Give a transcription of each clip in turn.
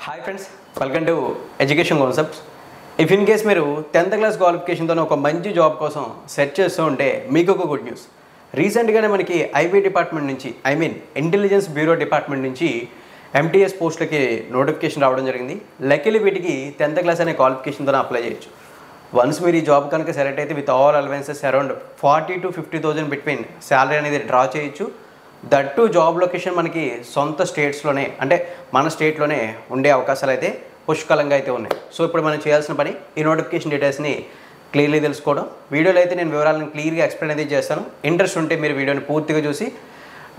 Hi friends, welcome to education concepts. If in case మీరు 10th class క్వాలిఫికేషన్తో ఒక మంచి job కోసం సెర్చ్ చేస్తూ ఉంటే మీకు ఒక గుడ్ న్యూస్. రీసెంట్గానే మనకి ఐబీ డిపార్ట్మెంట్ నుంచి ఇంటెలిజెన్స్ బ్యూరో డిపార్ట్మెంట్ నుంచి ఎంటీఎస్ పోస్టులకి నోటిఫికేషన్ రావడం జరిగింది. లక్కీలీ వీటికి 10th క్లాస్ అనే క్వాలిఫికేషన్తో అప్లై చేయొచ్చు. వన్స్ మీరు ఈ జాబ్ కనుక సెలెక్ట్ అయితే with all allowances around 40,000 to 50,000 between salary అనేది డ్రా చేయొచ్చు. దట్ టు జాబ్ లొకేషన్ మనకి సొంత స్టేట్స్లోనే అంటే మన స్టేట్లోనే ఉండే అవకాశాలు అయితే పుష్కలంగా అయితే ఉన్నాయి. సో ఇప్పుడు మనం చేయాల్సిన పని ఈ నోటిఫికేషన్ డీటెయిల్స్ని క్లియర్లీ తెలుసుకోవడం. వీడియోలో అయితే నేను వివరాలను క్లియర్గా ఎక్స్ప్లెయిన్ అయితే చేస్తాను. ఇంట్రెస్ట్ ఉంటే మీరు వీడియోని పూర్తిగా చూసి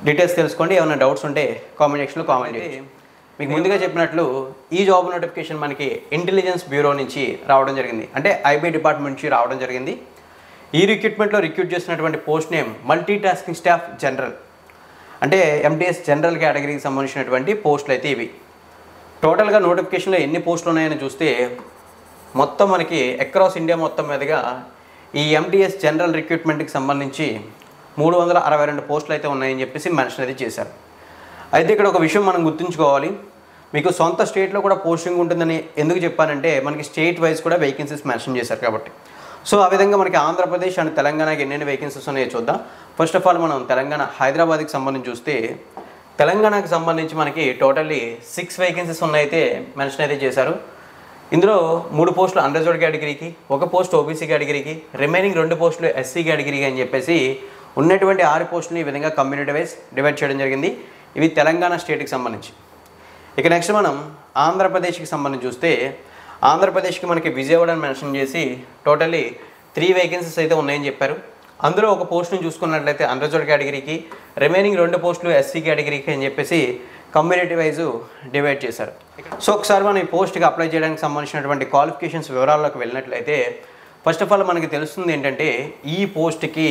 డీటెయిల్స్ తెలుసుకోండి. ఏమైనా డౌట్స్ ఉంటే కామెంట్ సెక్షన్లో కామెంట్ చేయండి. మీకు ముందుగా చెప్పినట్లు ఈ జాబ్ నోటిఫికేషన్ మనకి ఇంటెలిజెన్స్ బ్యూరో నుంచి రావడం జరిగింది, అంటే ఐబీ డిపార్ట్మెంట్ నుంచి రావడం జరిగింది. ఈ రిక్రూట్మెంట్లో రిక్రూట్ చేసినటువంటి post name multi tasking staff general, అంటే ఎంటీఎస్ జనరల్ కేటగిరీకి సంబంధించినటువంటి పోస్టులు అయితే ఇవి. టోటల్గా నోటిఫికేషన్లో ఎన్ని పోస్టులు ఉన్నాయని చూస్తే మొత్తం మనకి అక్రాస్ ఇండియా మొత్తం మీదుగా ఈ ఎంటీఎస్ జనరల్ రిక్రూట్మెంట్కి సంబంధించి 362 పోస్టులు అయితే ఉన్నాయని చెప్పేసి మెన్షన్ అయితే చేశారు. అయితే ఇక్కడ ఒక విషయం మనం గుర్తుంచుకోవాలి. మీకు సొంత స్టేట్లో కూడా పోస్టింగ్ ఉంటుందని ఎందుకు చెప్పానంటే మనకి స్టేట్ వైజ్ కూడా వేకెన్సీస్ మెన్షన్ చేశారు కాబట్టి. సో ఆ విధంగా మనకి ఆంధ్రప్రదేశ్ అండ్ తెలంగాణకి ఎన్నెన్ని వేకెన్సీస్ ఉన్నాయో చూద్దాం. ఫస్ట్ ఆఫ్ ఆల్ మనం తెలంగాణ హైదరాబాద్కి సంబంధించి చూస్తే తెలంగాణకి సంబంధించి మనకి టోటల్లీ 6 వేకెన్సీస్ ఉన్నాయితే మెన్షన్ అయితే చేశారు. ఇందులో 3 పోస్టులు అన్రిజర్వ్డ్ కేటగిరీకి, 1 పోస్ట్ ఓబీసీ కేటగిరీకి, రిమైనింగ్ 2 పోస్టులు ఎస్సీ కేటగిరీకి అని చెప్పేసి ఉన్నటువంటి 6 పోస్టులు ఈ విధంగా కమ్యూనిటీ వైజ్ డివైడ్ చేయడం జరిగింది. ఇవి తెలంగాణ స్టేట్కి సంబంధించి. ఇక నెక్స్ట్ మనం ఆంధ్రప్రదేశ్కి సంబంధించి చూస్తే ఆంధ్రప్రదేశ్కి మనకి విజయవాడ అని మెన్షన్ చేసి టోటల్లీ 3 వేకెన్సీస్ అయితే ఉన్నాయని చెప్పారు. అందులో 1 పోస్ట్ని చూసుకున్నట్లయితే అన్రిజర్వ్డ్ కేటగిరీకి, రిమైనింగ్ 2 పోస్టులు ఎస్సీ కేటగిరీకి అని చెప్పేసి కమ్యూనిటీ వైజు డివైడ్ చేశారు. సో ఒకసారి మనం ఈ పోస్ట్కి అప్లై చేయడానికి సంబంధించినటువంటి క్వాలిఫికేషన్స్ వివరాల్లోకి వెళ్ళినట్లయితే ఫస్ట్ ఆఫ్ ఆల్ మనకి తెలుస్తుంది ఏంటంటే ఈ పోస్ట్కి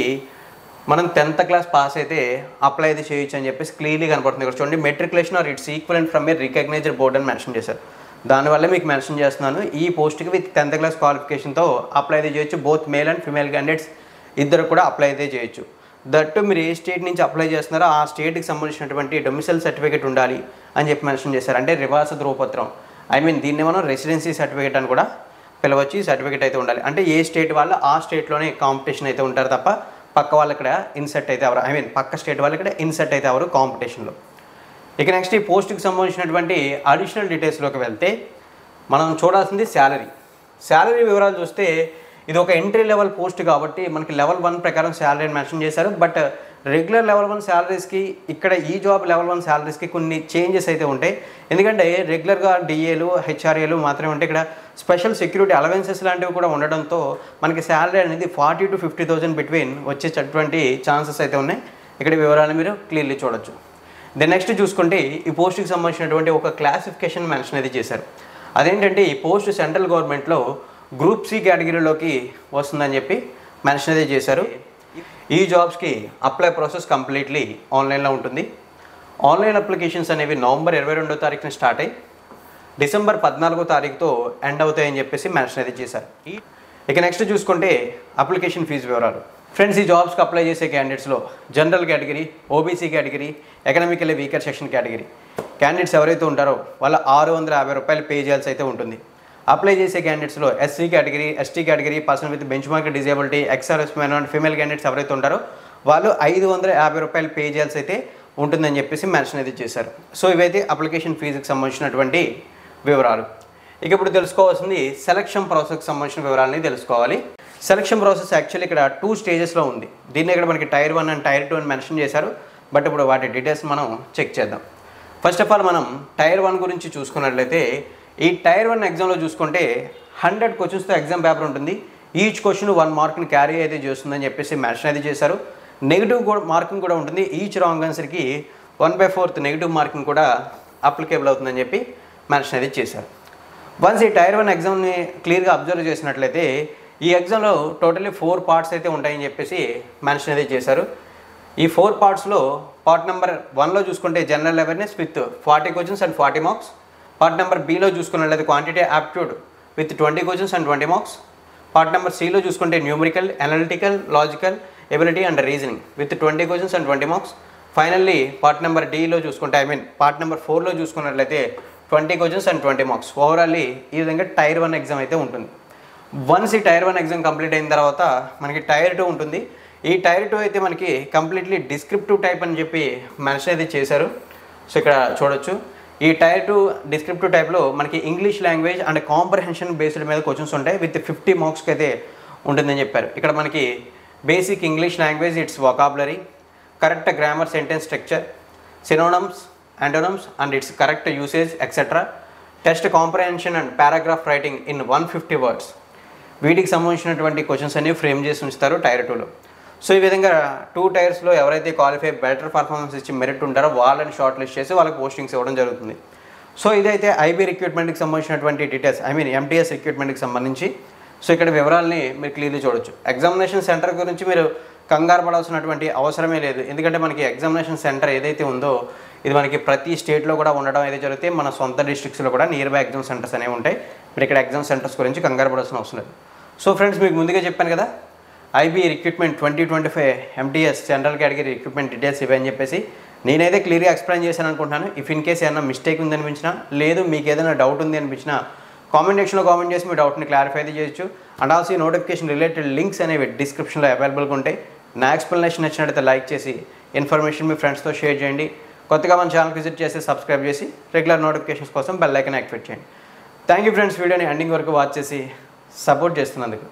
మనం 10th క్లాస్ పాస్ అయితే అప్లై అయితే చేయొచ్చు అని చెప్పేసి క్లియర్లీ కనపడుతుంది. ఇక్కడ చూడండి, matriculation or its equivalent from a recognized board అని మెన్షన్ చేశారు. దానివల్ల మీకు మెన్షన్ చేస్తున్నాను ఈ పోస్ట్కి విత్ 10th క్లాస్ క్వాలిఫికేషన్తో అప్లై అయితే చేయొచ్చు. Both male and female candidates ఇద్దరు కూడా అప్లై అయితే చేయొచ్చు. దట్టు మీరు ఏ స్టేట్ నుంచి అప్లై చేస్తున్నారో ఆ స్టేట్కి సంబంధించినటువంటి డొమిసైల్ సర్టిఫికేట్ ఉండాలి అని చెప్పి మెన్షన్ చేశారు. అంటే నివాస ధృవపత్రం, దీన్ని మనం రెసిడెన్సీ సర్టిఫికేట్ అని కూడా పిలవచ్చు. ఈ సర్టిఫికేట్ అయితే ఉండాలి. అంటే ఏ స్టేట్ వాళ్ళు ఆ స్టేట్లోనే కాంపిటీషన్ అయితే ఉంటారు తప్ప పక్క వాళ్ళు ఇక్కడ ఇన్సెట్ అయితే ఎవరు పక్క స్టేట్ వాళ్ళు ఇక్కడ ఇన్సెట్ అయితే ఎవరు కాంపిటీషన్లో. ఇక నెక్స్ట్ ఈ పోస్ట్కి సంబంధించినటువంటి అడిషనల్ డీటెయిల్స్లోకి వెళ్తే మనం చూడాల్సింది శాలరీ వివరాలు చూస్తే ఇది ఒక ఎంట్రీ లెవెల్ పోస్ట్ కాబట్టి మనకి లెవెల్ 1 ప్రకారం శాలరీని మెన్షన్ చేశారు. బట్ రెగ్యులర్ లెవెల్ 1 శాలరీస్కి ఇక్కడ ఈ జాబ్ లెవెల్ 1 శాలరీస్కి కొన్ని చేంజెస్ అయితే ఉంటాయి. ఎందుకంటే రెగ్యులర్గా డిఏలు హెచ్ఆర్ఏలు మాత్రమే ఉంటాయి. ఇక్కడ స్పెషల్ సెక్యూరిటీ అలవెన్సెస్ లాంటివి కూడా ఉండడంతో మనకి శాలరీ అనేది 40,000 to 50,000 బిట్వీన్ వచ్చేటటువంటి ఛాన్సెస్ అయితే ఉన్నాయి. ఇక్కడ వివరాలు మీరు క్లియర్లీ చూడొచ్చు. దెన్ నెక్స్ట్ చూసుకుంటే ఈ పోస్ట్కి సంబంధించినటువంటి ఒక క్లాసిఫికేషన్ మెన్షన్ అయితే చేశారు. అదేంటంటే ఈ పోస్ట్ సెంట్రల్ గవర్నమెంట్లో గ్రూప్ సి కేటగిరీలోకి వస్తుందని చెప్పి మెన్షన్ అయితే చేశారు. ఈ జాబ్స్కి అప్లై ప్రాసెస్ కంప్లీట్లీ ఆన్లైన్లో ఉంటుంది. ఆన్లైన్ అప్లికేషన్స్ అనేవి నవంబర్ 22వ తారీఖున స్టార్ట్ అయ్యి డిసెంబర్ 14వ తారీఖుతో ఎండ్ అవుతాయని చెప్పేసి మెన్షన్ అయితే చేశారు. ఇక నెక్స్ట్ చూసుకుంటే అప్లికేషన్ ఫీజు వివరాలు. ఫ్రెండ్స్, ఈ జాబ్స్కి అప్లై చేసే క్యాండిడేట్స్లో general category, OBC category, economically weaker section category candidates ఎవరైతే ఉంటారో వాళ్ళ 650 రూపాయలు పే చేయాల్సి అయితే ఉంటుంది. అప్లై చేసే క్యాండిడేట్స్లో SC category, ST category, person with benchmark disability, XRS men and female candidates ఎవరైతే ఉంటారో వాళ్ళు 550 రూపాయలు పే చేయాల్సి అయితే ఉంటుందని చెప్పేసి మెన్షన్ అయితే చేశారు. సో ఇవైతే అప్లికేషన్ ఫీజుకి సంబంధించినటువంటి వివరాలు. ఇక ఇప్పుడు తెలుసుకోవాల్సింది సెలక్షన్ ప్రాసెస్కి సంబంధించిన వివరాలని తెలుసుకోవాలి. సెలక్షన్ ప్రాసెస్ యాక్చువల్లీ ఇక్కడ 2 స్టేజెస్లో ఉంది. దీన్ని ఇక్కడ మనకి టైర్ 1 అండ్ టైర్ 2 అని మెన్షన్ చేశారు. బట్ ఇప్పుడు వాటి డీటెయిల్స్ మనం చెక్ చేద్దాం. ఫస్ట్ ఆఫ్ ఆల్ మనం టైర్ 1 గురించి చూసుకున్నట్లయితే ఈ టైర్ 1 ఎగ్జామ్లో చూసుకుంటే 100 క్వశ్చన్స్తో ఎగ్జామ్ పేపర్ ఉంటుంది. ఈచ్ క్వశ్చన్ 1 మార్క్ని క్యారీ అయితే చేస్తుందని చెప్పేసి మెన్షన్ అయితే చేశారు. నెగిటివ్ మార్కింగ్ కూడా ఉంటుంది. ఈచ్ రాంగ్ ఆన్సర్కి 1/4 నెగిటివ్ మార్కింగ్ కూడా అప్లికేబుల్ అవుతుందని చెప్పి మెన్షన్ అయితే చేశారు. వన్స్ ఈ టైర్ 1 ఎగ్జామ్ని క్లియర్గా అబ్జర్వ్ చేసినట్లయితే ఈ ఎగ్జామ్లో టోటల్లీ 4 పార్ట్స్ అయితే ఉంటాయని చెప్పేసి మెన్షన్ అయితే చేశారు. ఈ 4 పార్ట్స్లో పార్ట్ నెంబర్ 1లో చూసుకుంటే general awareness with 40 questions and 40 marks. Part number బిలో చూసుకున్నట్లయితే quantity aptitude with 20 questions and 20 marks. Part number సిలో చూసుకుంటే numerical, analytical, logical ability and reasoning with 20 questions and 20 marks. Finally part number డీలో చూసుకుంటే part number 4లో చూసుకున్నట్లయితే 20 questions and 20 marks ఓవరాల్లీ ఈ విధంగా tyre 1 exam అయితే ఉంటుంది. వన్స్ ఈ టైర్ 1 ఎగ్జామ్ కంప్లీట్ అయిన తర్వాత మనకి టైర్ 2 ఉంటుంది. ఈ టైర్ 2 అయితే మనకి కంప్లీట్లీ డిస్క్రిప్టివ్ టైప్ అని చెప్పి మెన్షన్ అయితే చేశారు. సో ఇక్కడ చూడొచ్చు, ఈ టైర్ 2 డిస్క్రిప్టివ్ టైప్లో మనకి English language and comprehension based మీద క్వశ్చన్స్ ఉంటాయి. విత్ 50 మార్క్స్కి అయితే ఉంటుందని చెప్పారు. ఇక్కడ మనకి basic English language, it's vocabulary, correct grammar, sentence structure, synonyms, యాంటోనమ్స్ and it's correct usage etcetera, test comprehension and paragraph writing in 150 words. వీటికి సంబంధించినటువంటి క్వశ్చన్స్ అన్ని ఫ్రేమ్ చేసి ఉంచుతారు టైర్ 2లో. సో ఈ విధంగా 2 టైర్స్లో ఎవరైతే క్వాలిఫై బెటర్ పర్ఫార్మెన్స్ ఇచ్చి మెరిట్ ఉంటారో వాళ్ళని షార్ట్ లిస్ట్ చేసి వాళ్ళకి పోస్టింగ్స్ ఇవ్వడం జరుగుతుంది. సో ఇదైతే ఐబీ రిక్రూట్మెంట్కి సంబంధించినటువంటి డీటెయిల్స్, ఎంటీఎస్ రిక్రూట్మెంట్కి సంబంధించి. సో ఇక్కడ వివరాలని మీరు క్లియర్లీ చూడొచ్చు. ఎగ్జామినేషన్ సెంటర్ గురించి మీరు కంగారు పడాల్సినటువంటి అవసరమే లేదు. ఎందుకంటే మనకి ఎగ్జామినేషన్ సెంటర్ ఏదైతే ఉందో ఇది మనకి ప్రతి స్టేట్లో కూడా ఉండడం అయితే జరుగుతాయి. మన సొంత డిస్ట్రిక్ట్స్లో కూడా నియర్ బై ఎగ్జామ్ సెంటర్స్ అనేవి ఉంటాయి. మీరు ఇక్కడ ఎగ్జామ్ సెంటర్స్ గురించి కంగారు పడాల్సిన అవసరం లేదు. సో ఫ్రెండ్స్, మీకు ముందుగా చెప్పాను కదా, IB recruitment 2025 MTS general category recruitment details ఇవని చెప్పేసి నేనైతే క్లియర్గా ఎక్స్ప్లెయిన్ చేశాను అనుకుంటున్నాను. ఇఫ్ ఇన్ కేస్ ఏమైనా మిస్టేక్ ఉంది అనిపించినా, లేదు మీకు ఏదైనా డౌట్ ఉంది అనిపించినా కామెంట్ సెక్షన్లో కామెంట్ చేసి మీ డౌట్ని క్లారిఫై అయితే చేయొచ్చు. And also notification related links అనేవి డిస్క్రిప్షన్లో అవైలబుల్గా ఉంటాయి. నా ఎక్స్ప్లెనేషన్ నచ్చినట్లయితే లైక్ చేసి ఇన్ఫర్మేషన్ మీ ఫ్రెండ్స్తో షేర్ చేయండి. కొత్తగా మన ఛానల్ విజిట్ చేసి సబ్స్క్రైబ్ చేసి రెగ్యులర్ నోటిఫికేషన్స్ కోసం బెల్ ఐకాన్ యాక్టివేట్ చేయండి. థ్యాంక్ యూ ఫ్రెండ్స్, వీడియోని ఎండింగ్ వరకు వాచ్ చేసి సపోర్ట్ చేస్తున్నందుకు.